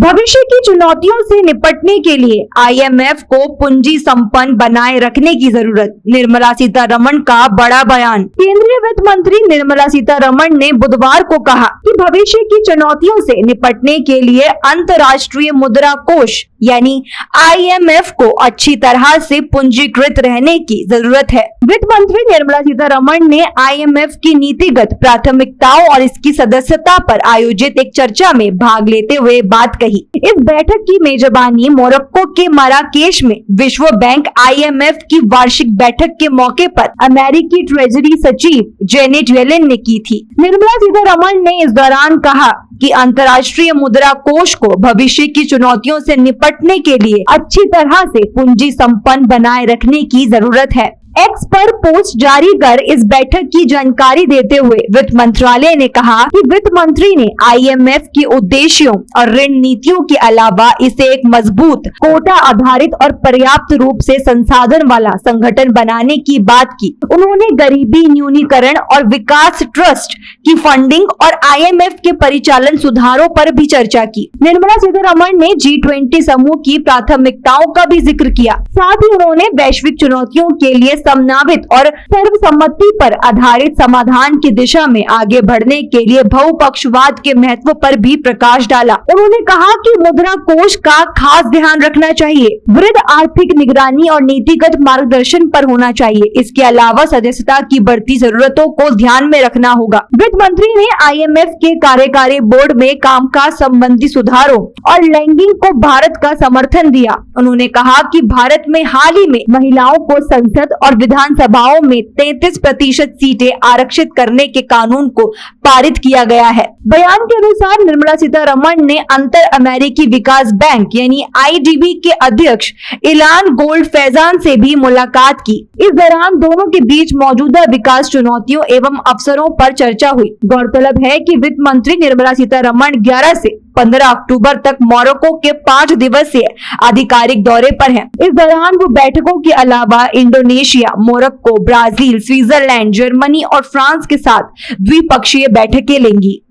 भविष्य की चुनौतियों से निपटने के लिए आईएमएफ को पूंजी संपन्न बनाए रखने की जरूरत। निर्मला सीतारमण का बड़ा बयान। केंद्रीय वित्त मंत्री निर्मला सीतारमण ने बुधवार को कहा कि भविष्य की चुनौतियों से निपटने के लिए अंतर्राष्ट्रीय मुद्रा कोष यानी आईएमएफ को अच्छी तरह से पूंजीकृत रहने की जरूरत है। वित्त मंत्री निर्मला सीतारमण ने आईएमएफ की नीतिगत प्राथमिकताओं और इसकी सदस्यता पर आयोजित एक चर्चा में भाग लेते हुए बात कही। इस बैठक की मेजबानी मोरक्को के मराकेश में विश्व बैंक आईएमएफ की वार्षिक बैठक के मौके पर अमेरिकी ट्रेजरी सचिव जेनेट येलेन ने की थी। निर्मला सीतारमण ने इस दौरान कहा कि अंतर्राष्ट्रीय मुद्रा कोष को भविष्य की चुनौतियों से निपटने के लिए अच्छी तरह से पूंजी संपन्न बनाए रखने की जरूरत है। एक्स पर पोस्ट जारी कर इस बैठक की जानकारी देते हुए वित्त मंत्रालय ने कहा कि वित्त मंत्री ने आईएमएफ की उद्देश्यों और ऋण नीतियों के अलावा इसे एक मजबूत कोटा आधारित और पर्याप्त रूप से संसाधन वाला संगठन बनाने की बात की। उन्होंने गरीबी न्यूनीकरण और विकास ट्रस्ट की फंडिंग और आईएमएफ के परिचालन सुधारों पर भी चर्चा की। निर्मला सीतारमण ने G20 समूह की प्राथमिकताओं का भी जिक्र किया। साथ ही उन्होंने वैश्विक चुनौतियों के लिए समन्वित और सर्वसम्मति पर आधारित समाधान की दिशा में आगे बढ़ने के लिए बहुपक्षवाद के महत्व पर भी प्रकाश डाला। उन्होंने कहा कि मुद्रा कोष का खास ध्यान रखना चाहिए, वृद्ध आर्थिक निगरानी और नीतिगत मार्गदर्शन पर होना चाहिए। इसके अलावा सदस्यता की बढ़ती जरूरतों को ध्यान में रखना होगा। वित्त मंत्री ने आईएमएफ के कार्यकारी बोर्ड में कामकाज संबंधी सुधारों और लैंगिंग को भारत का समर्थन दिया। उन्होंने कहा कि भारत में हाल ही में महिलाओं को संसद और विधानसभाओं में 33% सीटें आरक्षित करने के कानून को पारित किया गया है। बयान के अनुसार निर्मला सीतारमण ने अंतर अमेरिकी विकास बैंक यानी आईडीबी के अध्यक्ष इलान गोल्ड फैजान से भी मुलाकात की। इस दौरान दोनों के बीच मौजूदा विकास चुनौतियों एवं अवसरों पर चर्चा हुई। गौरतलब है कि वित्त मंत्री निर्मला सीतारमण 11 से 15 अक्टूबर तक मोरक्को के 5 दिवसीय आधिकारिक दौरे पर हैं। इस दौरान वो बैठकों के अलावा Indonesia, Morocco, Brazil, Switzerland, Germany और फ्रांस के साथ द्विपक्षीय बैठकें लेंगी।